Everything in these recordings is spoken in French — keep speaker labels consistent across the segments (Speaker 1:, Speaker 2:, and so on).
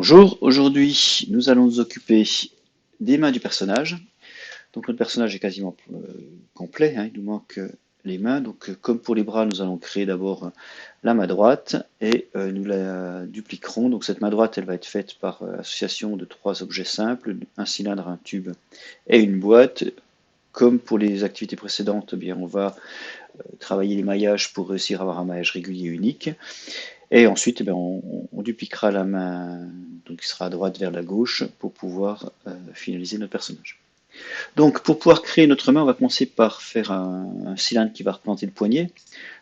Speaker 1: Bonjour, aujourd'hui nous allons nous occuper des mains du personnage. Donc notre personnage est quasiment complet, hein, il nous manque les mains. Donc comme pour les bras, nous allons créer d'abord la main droite et nous la dupliquerons. Donc cette main droite, elle va être faite par association de trois objets simples, un cylindre, un tube et une boîte. Comme pour les activités précédentes, eh bien, on va travailler les maillages pour réussir à avoir un maillage régulier unique. Et ensuite, eh bien, on dupliquera la main, donc qui sera à droite vers la gauche, pour pouvoir finaliser notre personnage. Donc, pour pouvoir créer notre main, on va commencer par faire un cylindre qui va représenter le poignet.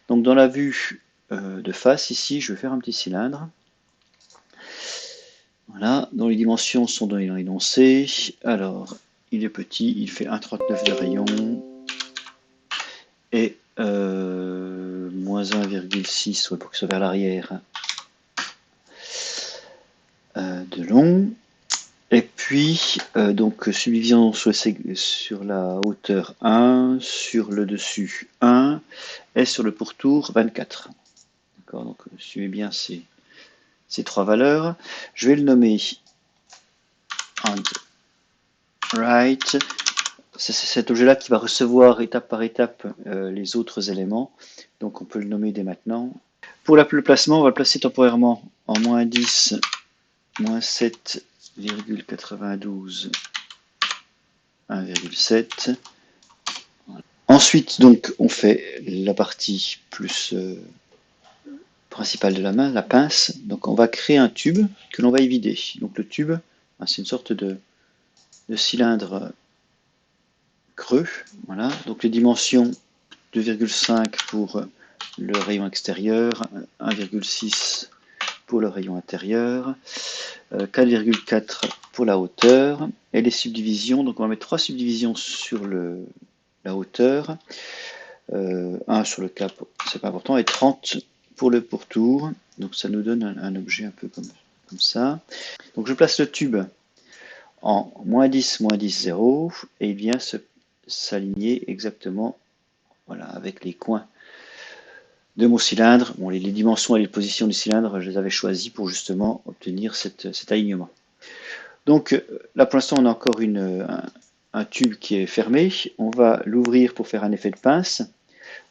Speaker 1: Donc, dans la vue de face, ici, je vais faire un petit cylindre. Voilà, dont les dimensions sont dans l'énoncé. Alors, il est petit, il fait 1,39 de rayon et moins 1,6 ouais, pour qu'il soit vers l'arrière de long. Et puis, donc, subdivision sur la hauteur 1, sur le dessus 1, et sur le pourtour 24. D'accord, donc suivez bien ces trois valeurs. Je vais le nommer hand right. C'est cet objet-là qui va recevoir étape par étape les autres éléments. Donc on peut le nommer dès maintenant. Pour le placement, on va le placer temporairement en moins 10, moins 7,92, 1,7. Ensuite, donc, on fait la partie plus principale de la main, la pince. Donc, on va créer un tube que l'on va évider. Donc, le tube, c'est une sorte de cylindre creux. Voilà. Donc, les dimensions 2,5 pour le rayon extérieur, 1,6 pour le rayon intérieur, 4,4 pour la hauteur. Et les subdivisions, donc on va mettre trois subdivisions sur la hauteur. 1 sur le cap, c'est pas important, et 30 pour le pourtour. Donc ça nous donne un objet un peu comme ça. Donc je place le tube en moins 10, moins 10, 0, et il vient s'aligner exactement voilà, avec les coins de mon cylindre. Bon, les dimensions et les positions du cylindre, je les avais choisies pour justement obtenir cet alignement. Donc là pour l'instant on a encore un tube qui est fermé. On va l'ouvrir pour faire un effet de pince.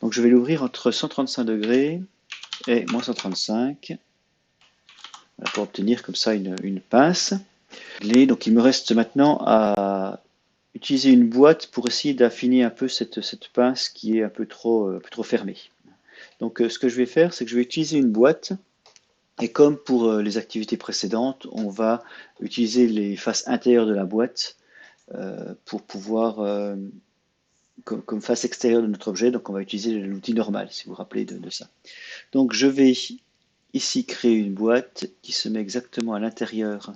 Speaker 1: Donc je vais l'ouvrir entre 135 degrés et moins 135 pour obtenir comme ça une pince. Donc il me reste maintenant à utiliser une boîte pour essayer d'affiner un peu cette pince qui est un peu trop fermée. Donc ce que je vais faire, c'est que je vais utiliser une boîte. Et comme pour les activités précédentes, on va utiliser les faces intérieures de la boîte pour pouvoir, comme face extérieure de notre objet, donc on va utiliser l'outil normal, si vous vous rappelez de ça. Donc je vais ici créer une boîte qui se met exactement à l'intérieur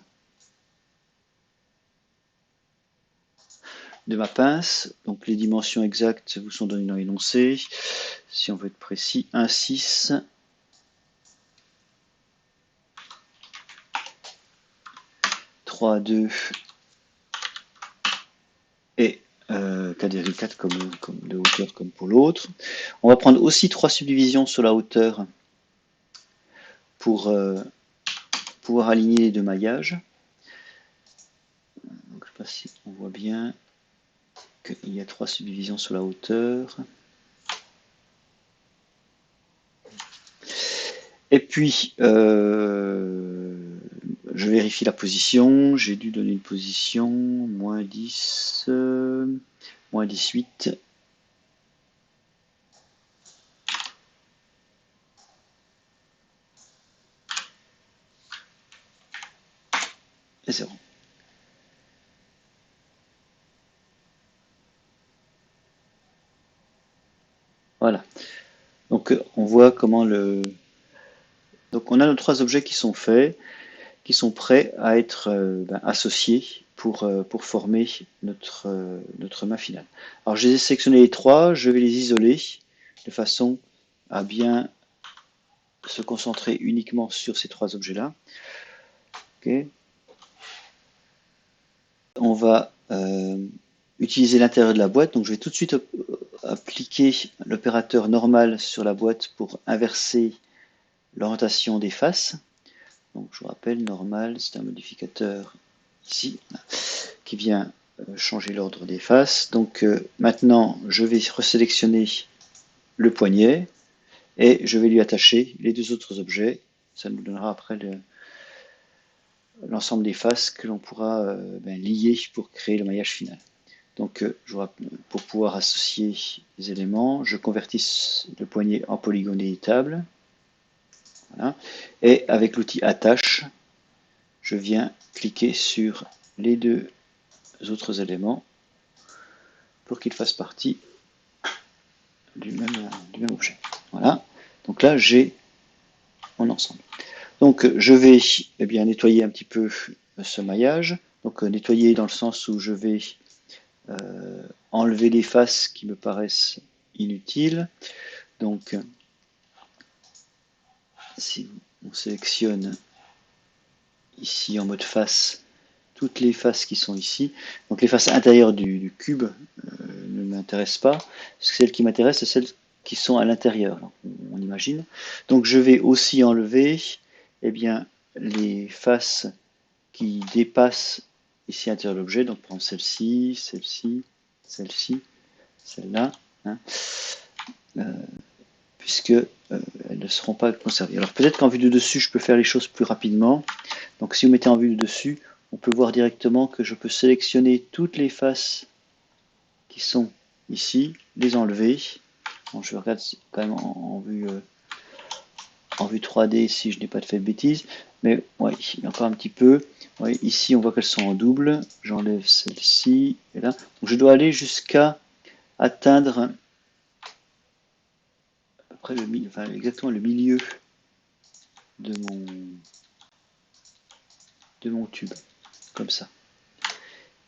Speaker 1: de ma pince. Donc les dimensions exactes vous sont données dans l'énoncé. Si on veut être précis, 1,6, 3,2 et 4,4 comme de hauteur comme pour l'autre. On va prendre aussi trois subdivisions sur la hauteur pour pouvoir aligner les deux maillages. Donc, je ne sais pas si on voit bien qu'il y a trois subdivisions sur la hauteur. Et puis, je vérifie la position. J'ai dû donner une position, moins 10, moins 18. Et 0. Voilà. Donc, on voit comment Donc, on a nos trois objets qui sont faits, qui sont prêts à être associés pour former notre main finale. Alors je les ai sélectionnés les trois, je vais les isoler de façon à bien se concentrer uniquement sur ces trois objets-là. Okay. On va utiliser l'intérieur de la boîte, donc je vais tout de suite appliquer l'opérateur normal sur la boîte pour inverser l'orientation des faces. Donc je vous rappelle, normal, c'est un modificateur ici, qui vient changer l'ordre des faces. Donc maintenant, je vais resélectionner le poignet et je vais lui attacher les deux autres objets. Ça nous donnera après l'ensemble des faces que l'on pourra lier pour créer le maillage final. Donc, pour pouvoir associer les éléments, je convertis le poignet en polygone éditable. Voilà. Et avec l'outil attache, je viens cliquer sur les deux autres éléments pour qu'ils fassent partie du même objet. Voilà. Donc là, j'ai mon ensemble. Donc, je vais nettoyer un petit peu ce maillage. Donc, nettoyer dans le sens où je vais enlever les faces qui me paraissent inutiles. Donc, si on sélectionne ici en mode face toutes les faces qui sont ici, donc les faces intérieures du cube ne m'intéressent pas. Celles qui m'intéressent, c'est celles qui sont à l'intérieur, on imagine. Donc je vais aussi enlever les faces qui dépassent ici à l'intérieur de l'objet, donc prendre celle-ci, celle-ci, celle-ci, celle-là, hein, puisque elles ne seront pas conservées. Alors peut-être qu'en vue de dessus, je peux faire les choses plus rapidement. Donc si vous mettez en vue de dessus, on peut voir directement que je peux sélectionner toutes les faces qui sont ici, les enlever. Bon, je regarde quand même en vue 3D si je n'ai pas fait de bêtises. Mais ouais, il y a encore un petit peu. Ouais, ici, on voit qu'elles sont en double. J'enlève celle-ci et là. Donc, je dois aller jusqu'à atteindre à peu près exactement le milieu de mon tube. Comme ça.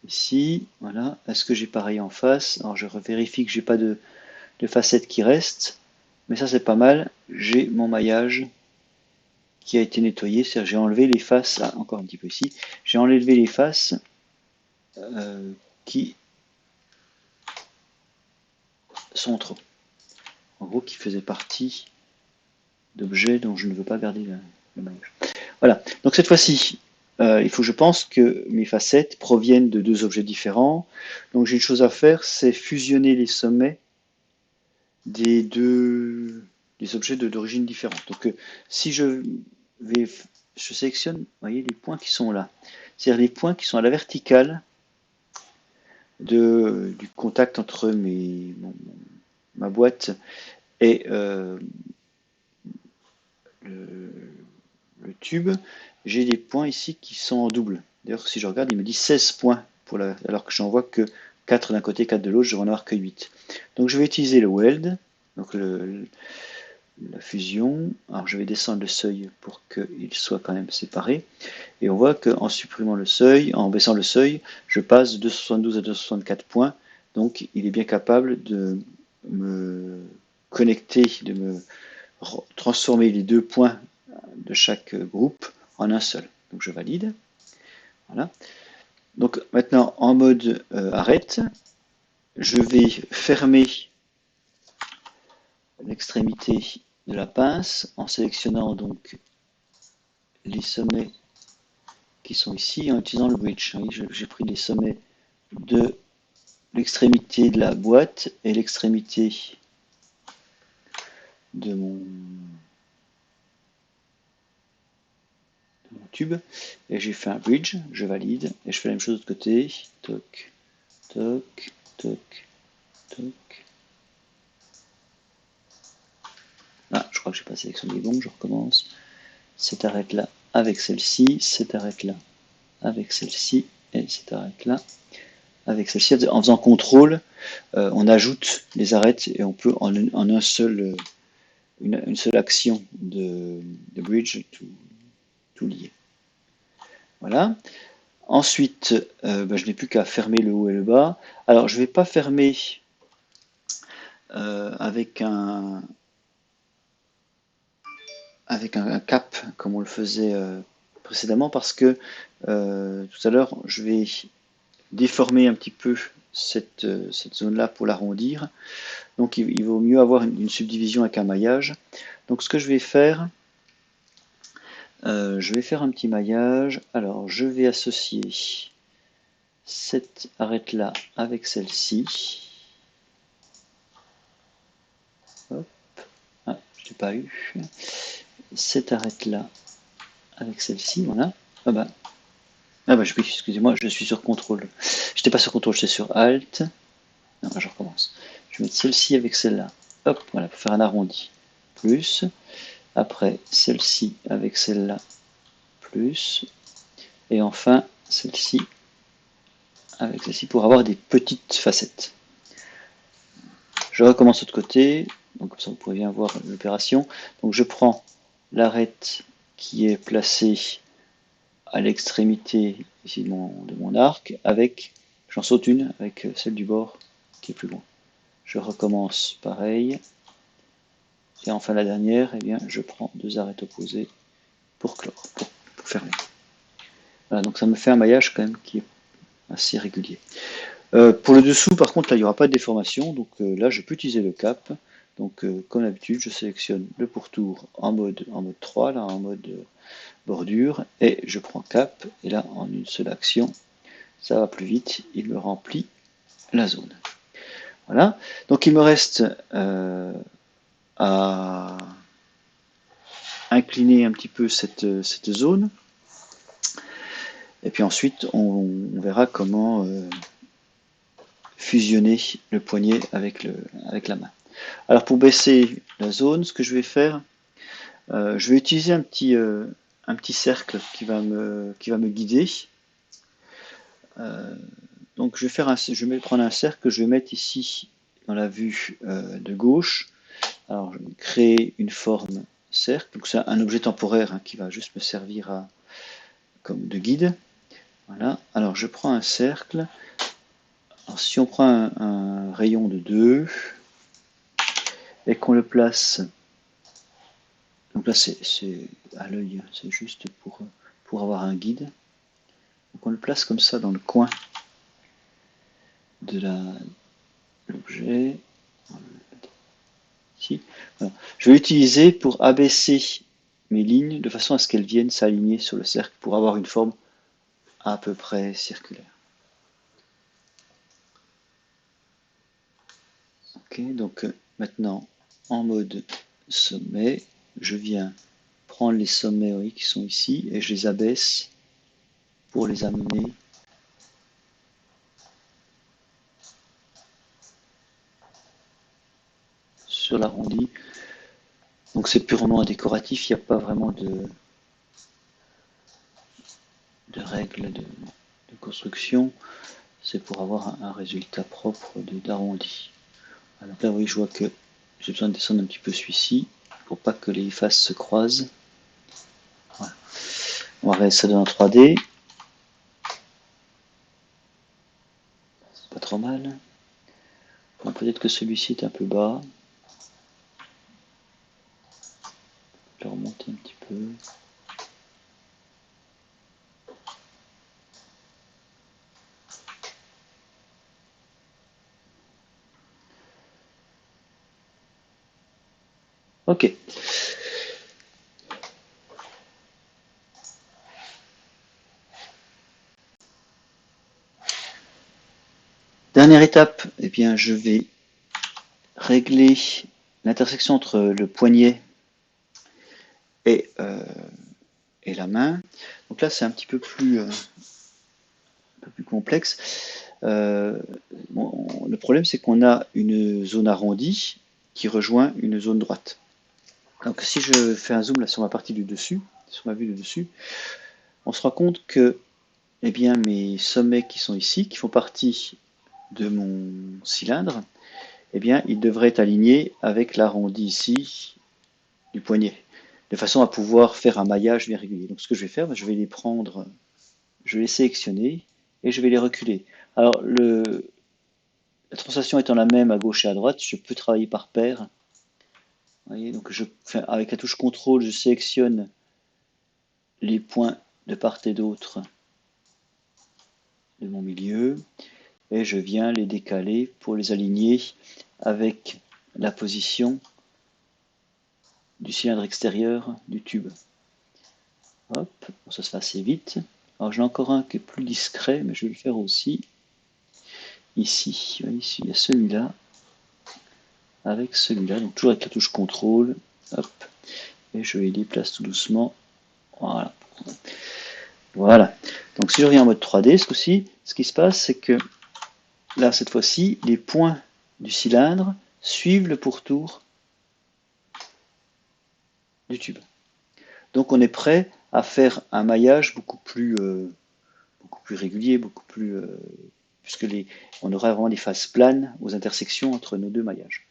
Speaker 1: Ici, voilà. Est-ce que j'ai pareil en face? Alors, je vérifie que j'ai pas de facettes qui restent. Mais ça, c'est pas mal. J'ai mon maillage qui a été nettoyé, c'est-à-dire j'ai enlevé les faces, encore un petit peu ici, j'ai enlevé les faces qui sont trop. En gros, qui faisaient partie d'objets dont je ne veux pas garder le maillage. Voilà, donc cette fois-ci, il faut que je pense que mes facettes proviennent de deux objets différents. Donc j'ai une chose à faire, c'est fusionner les sommets des objets d'origine différente. Donc si je sélectionne, vous voyez les points qui sont là. C'est-à-dire les points qui sont à la verticale du contact entre ma boîte et le tube. J'ai des points ici qui sont en double. D'ailleurs, si je regarde, il me dit 16 points, alors que j'en vois que 4 d'un côté, 4 de l'autre, je vais en avoir que 8. Donc je vais utiliser le weld, donc la fusion. Alors je vais descendre le seuil pour qu'il soit quand même séparé. Et on voit qu'en supprimant le seuil, en baissant le seuil, je passe de 272 à 264 points. Donc il est bien capable de me connecter, de me transformer les deux points de chaque groupe en un seul. Donc je valide. Voilà. Donc maintenant en mode arrête, je vais fermer l'extrémité de la pince en sélectionnant donc les sommets qui sont ici en utilisant le bridge. J'ai pris les sommets de l'extrémité de la boîte et l'extrémité de mon tube et j'ai fait un bridge, je valide et je fais la même chose de l'autre côté. Toc, toc, toc, toc. Ah, je crois que j'ai pas sélectionné les bons, je recommence. Cette arête là avec celle-ci, cette arête là avec celle-ci et cette arête là avec celle-ci. En faisant contrôle, on ajoute les arêtes et on peut en un seul une seule action de bridge tout lier. Voilà. Ensuite, je n'ai plus qu'à fermer le haut et le bas. Alors, je ne vais pas fermer avec un cap comme on le faisait précédemment parce que tout à l'heure, je vais déformer un petit peu cette zone-là pour l'arrondir. Donc, il vaut mieux avoir une subdivision avec un maillage. Donc, ce que je vais faire, Je vais faire un petit maillage. Alors, je vais associer cette arête-là avec celle-ci. Hop. Ah, je l'ai pas eu. Cette arête-là avec celle-ci, voilà. Excusez-moi, je suis sur contrôle. Je n'étais pas sur contrôle, j'étais sur Alt. Non, je recommence. Je vais mettre celle-ci avec celle-là. Hop, voilà, pour faire un arrondi. Plus. Après, celle-ci avec celle-là. Plus. Et enfin, celle-ci avec celle-ci pour avoir des petites facettes. Je recommence de l'autre côté. Donc comme ça, vous pouvez bien voir l'opération. Donc je prends l'arête qui est placée à l'extrémité ici de mon arc, j'en saute une avec celle du bord qui est plus loin. Je recommence pareil. Et enfin la dernière, eh bien, je prends deux arêtes opposées pour clore, pour fermer. Voilà, donc ça me fait un maillage quand même qui est assez régulier. Pour le dessous, par contre, là, il n'y aura pas de déformation. Donc là, je peux utiliser le cap. Donc, comme d'habitude, je sélectionne le pourtour en mode 3, là, en mode bordure, et je prends cap. Et là, en une seule action, ça va plus vite. Il me remplit la zone. Voilà. Donc, il me reste à incliner un petit peu cette zone. Et puis ensuite, on verra comment fusionner le poignet avec la main. Alors pour baisser la zone, ce que je vais faire, je vais utiliser un petit cercle qui va me guider. Donc je vais prendre un cercle que je vais mettre ici dans la vue de gauche. Alors je vais créer une forme cercle, donc c'est un objet temporaire qui va juste me servir comme de guide. Voilà. Alors je prends un cercle. Alors si on prend un rayon de 2 et qu'on le place, donc là c'est à l'œil, c'est juste pour avoir un guide. Donc on le place comme ça dans le coin de l'objet. Ici. Voilà. Je vais l'utiliser pour abaisser mes lignes de façon à ce qu'elles viennent s'aligner sur le cercle pour avoir une forme à peu près circulaire. Ok, donc maintenant en mode sommet, je viens prendre les sommets qui sont ici et je les abaisse pour les amener sur l'arrondi. Donc c'est purement décoratif, il n'y a pas vraiment de règles de construction. C'est pour avoir un résultat propre d'arrondi. Donc là, oui, je vois que j'ai besoin de descendre un petit peu celui-ci pour pas que les faces se croisent. Voilà. On va regarder ça dans 3D. C'est pas trop mal. Bon, peut-être que celui-ci est un peu bas. Je vais le remonter un petit peu. Ok. Dernière étape, eh bien, je vais régler l'intersection entre le poignet et la main. Donc là, c'est un petit peu plus complexe. Le problème, c'est qu'on a une zone arrondie qui rejoint une zone droite. Donc si je fais un zoom là sur ma partie du dessus, sur ma vue du dessus, on se rend compte que eh bien, mes sommets qui sont ici, qui font partie de mon cylindre, eh bien, ils devraient être alignés avec l'arrondi ici du poignet, de façon à pouvoir faire un maillage bien régulier. Donc ce que je vais faire, je vais les prendre, je vais les sélectionner et je vais les reculer. Alors la translation étant la même à gauche et à droite, je peux travailler par paire. Vous voyez, donc avec la touche CTRL, je sélectionne les points de part et d'autre de mon milieu et je viens les décaler pour les aligner avec la position du cylindre extérieur du tube. Hop, bon, ça se fait assez vite. Alors j'ai encore un qui est plus discret, mais je vais le faire aussi. Ici, ici il y a celui-là, avec celui-là, donc toujours avec la touche contrôle. Hop, et je les déplace tout doucement. Voilà. Voilà. Donc si je reviens en mode 3D, ce coup-ci, ce qui se passe, c'est que là, cette fois-ci, les points du cylindre suivent le pourtour du tube. Donc on est prêt à faire un maillage beaucoup plus régulier, puisque on aura vraiment des faces planes aux intersections entre nos deux maillages.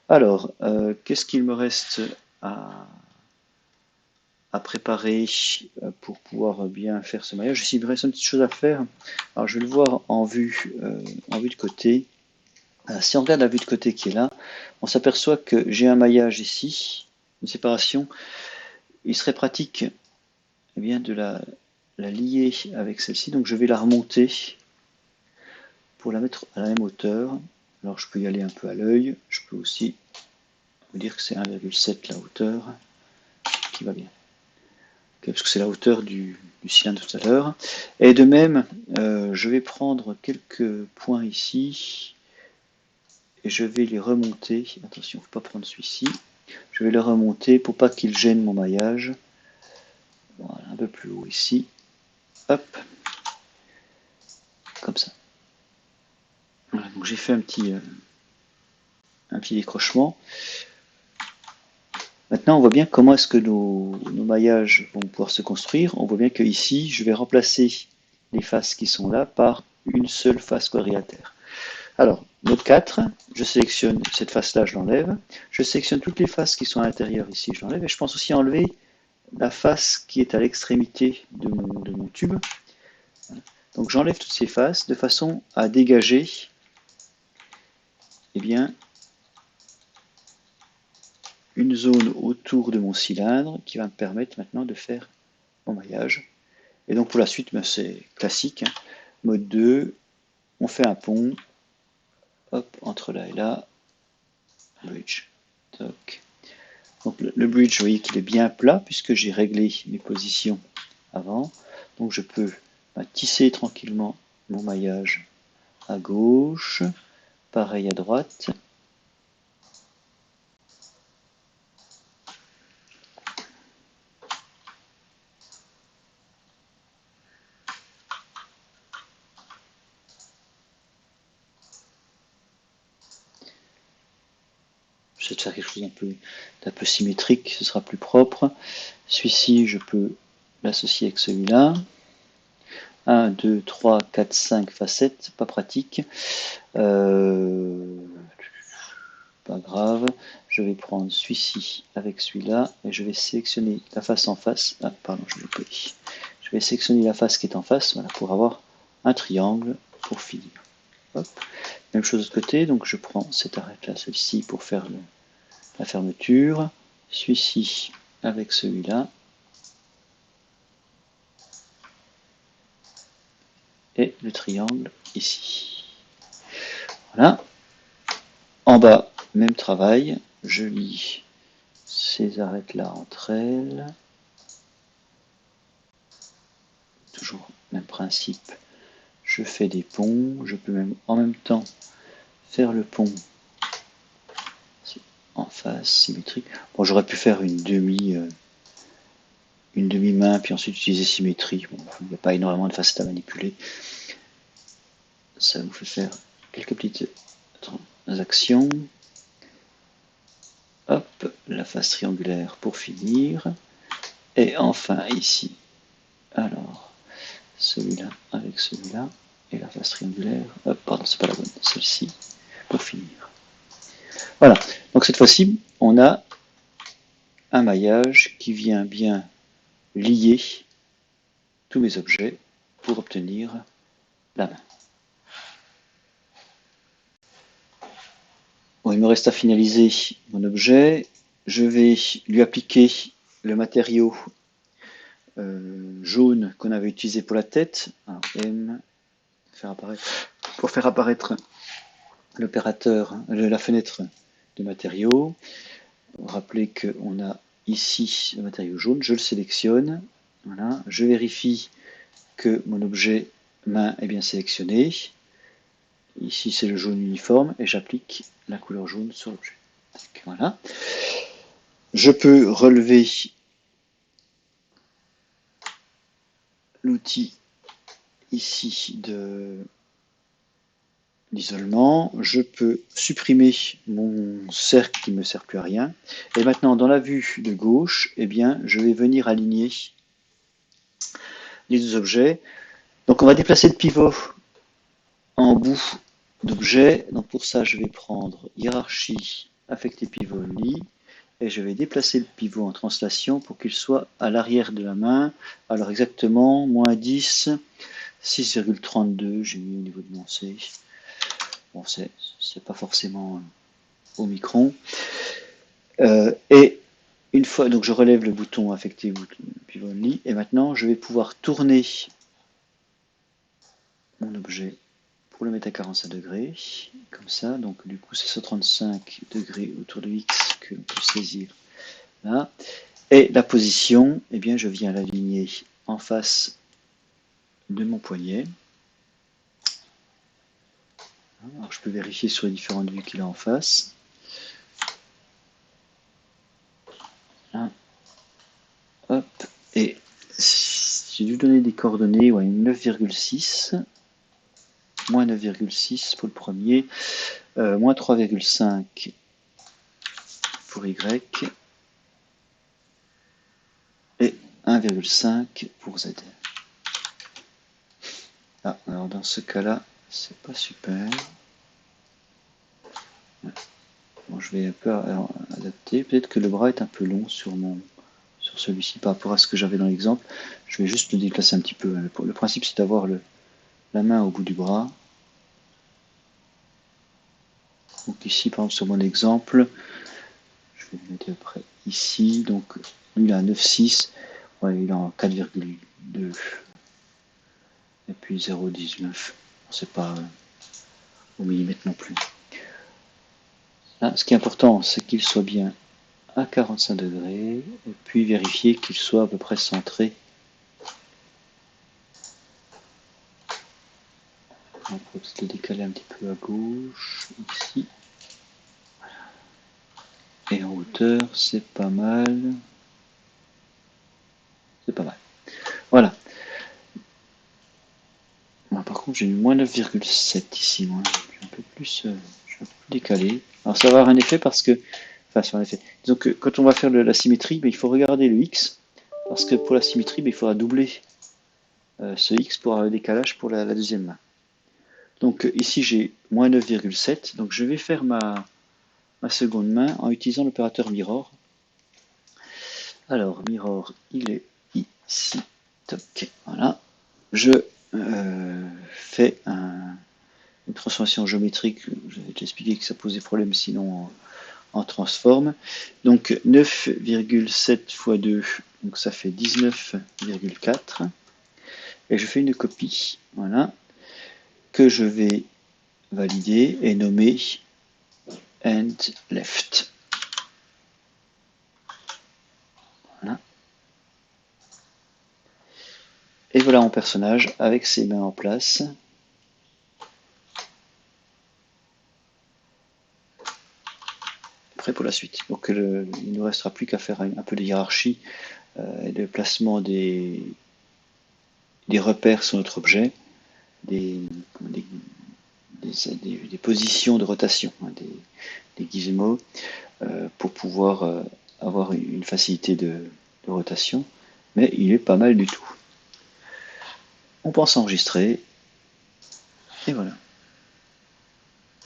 Speaker 1: Alors, qu'est-ce qu'il me reste à préparer pour pouvoir bien faire ce maillage? Ici, il me reste une petite chose à faire. Alors, je vais le voir en vue de côté. Si on regarde la vue de côté qui est là, on s'aperçoit que j'ai un maillage ici, une séparation. Il serait pratique bien, de la lier avec celle-ci. Donc, je vais la remonter pour la mettre à la même hauteur. Alors, je peux y aller un peu à l'œil. Je peux aussi vous dire que c'est 1,7 la hauteur qui va bien. Parce que c'est la hauteur du cylindre tout à l'heure. Et de même, je vais prendre quelques points ici et je vais les remonter. Attention, il ne faut pas prendre celui-ci. Je vais les remonter pour pas qu'il gêne mon maillage. Voilà, un peu plus haut ici. Hop, comme ça. Voilà, donc j'ai fait un petit décrochement. Maintenant, on voit bien comment est-ce que nos maillages vont pouvoir se construire. On voit bien que ici, je vais remplacer les faces qui sont là par une seule face quadrilatère. Alors, mode 4, je sélectionne cette face-là, je l'enlève. Je sélectionne toutes les faces qui sont à l'intérieur ici, je l'enlève. Et je pense aussi enlever la face qui est à l'extrémité de mon tube. Donc j'enlève toutes ces faces de façon à dégager eh bien, une zone autour de mon cylindre qui va me permettre maintenant de faire mon maillage. Et donc pour la suite, ben, c'est classique. Hein. Mode 2, on fait un pont. Hop, entre là et là. Bridge. Toc. Donc le bridge, vous voyez qu'il est bien plat puisque j'ai réglé mes positions avant. Donc je peux tisser tranquillement mon maillage à gauche, pareil à droite. J'essaie de faire quelque chose d'un peu symétrique, ce sera plus propre. Celui-ci, je peux l'associer avec celui-là. 1, 2, 3, 4, 5 facettes, pas pratique. Pas grave. Je vais prendre celui-ci avec celui-là et je vais sélectionner la face en face. Ah, pardon, je l'ai coupé. Je vais sélectionner la face qui est en face voilà, pour avoir un triangle pour finir. Hop. Même chose de l'autre côté, donc je prends cette arête-là, celle-ci, pour faire la fermeture. Celui-ci avec celui-là. Et le triangle ici. Voilà. En bas, même travail. Je lie ces arêtes-là entre elles. Toujours même principe. Je fais des ponts. Je peux même en même temps faire le pont en face, symétrique. Bon, j'aurais pu faire une demi-main, puis ensuite utiliser symétrie. Bon, il n'y a pas énormément de facettes à manipuler. Ça vous fait faire quelques petites actions. Hop, la face triangulaire pour finir. Et enfin ici, alors, celui-là avec celui-là, et la face triangulaire, hop, pardon, c'est pas la bonne, celle-ci, pour finir. Voilà, donc cette fois-ci, on a un maillage qui vient bien lier tous mes objets pour obtenir la main. Bon, il me reste à finaliser mon objet. Je vais lui appliquer le matériau jaune qu'on avait utilisé pour la tête. Alors, M, pour faire apparaître l'opérateur, la fenêtre de matériaux. Rappelez qu'on a ici le matériau jaune, je le sélectionne, Voilà, je vérifie que mon objet main est bien sélectionné. Ici, c'est le jaune uniforme et j'applique la couleur jaune sur l'objet. Voilà. Je peux relever l'outil ici d'isolement. Je peux supprimer mon cercle qui ne me sert plus à rien. Et maintenant, dans la vue de gauche, eh bien, je vais venir aligner les deux objets. Donc, on va déplacer le pivot en bout d'objet. Donc, pour ça, je vais prendre hiérarchie, affecter pivot lit. Et je vais déplacer le pivot en translation pour qu'il soit à l'arrière de la main. Alors exactement, moins 10, 6,32, j'ai mis au niveau de mon C. Bon, c'est pas forcément au micron. Et une fois, donc je relève le bouton affecté pivot lit, et maintenant je vais pouvoir tourner mon objet pour le mettre à 45 degrés, comme ça. Donc du coup c'est 135 degrés autour de X que l'on peut saisir là. Et la position, eh bien, je viens l'aligner en face de mon poignet. Alors, je peux vérifier sur les différentes vues qu'il a en face. Hop, et j'ai dû donner des coordonnées, ouais, 9,6, moins 9,6 pour le premier, moins 3,5 pour Y, et 1,5 pour Z. Ah, alors dans ce cas-là, c'est pas super. Bon, je vais un peu adapter. Peut-être que le bras est un peu long sur celui-ci par rapport à ce que j'avais dans l'exemple. Je vais juste le déplacer un petit peu. Le principe, c'est d'avoir la main au bout du bras. Donc ici, par exemple, sur mon exemple, je vais le mettre à peu près ici. Donc lui, il a un 9,6. Ouais, il est en 4,2. Et puis 0,19. C'est pas au millimètre non plus. Là, ce qui est important, c'est qu'il soit bien à 45 degrés. Et puis vérifier qu'il soit à peu près centré. On peut peut-être le décaler un petit peu à gauche, ici. Et en hauteur, c'est pas mal. C'est pas mal. Voilà. Bon, par contre, j'ai mis moins 9,7 ici. Moi. Je suis un peu plus décalé. Alors ça va avoir un effet parce que... Enfin, c'est un effet. Disons que quand on va faire la symétrie, il faut regarder le X. Parce que pour la symétrie, il faudra doubler ce X pour avoir le décalage pour la deuxième main. Donc ici, j'ai moins 9,7. Donc je vais faire ma seconde main en utilisant l'opérateur mirror. Alors, mirror, il est ici. Toc, voilà. Je fais une transformation géométrique. Je vais t'expliquer que ça posait problème sinon en transforme. Donc 9,7 fois 2, donc ça fait 19,4. Et je fais une copie, voilà, que je vais valider et nommer end left. Voilà. Et voilà mon personnage avec ses mains en place. Prêt pour la suite. Donc il ne restera plus qu'à faire un peu de hiérarchie et de placement des repères sur notre objet, des positions de rotation, hein, des gizmos, pour pouvoir avoir une facilité de rotation. Mais il est pas mal du tout. On pense enregistrer, et voilà.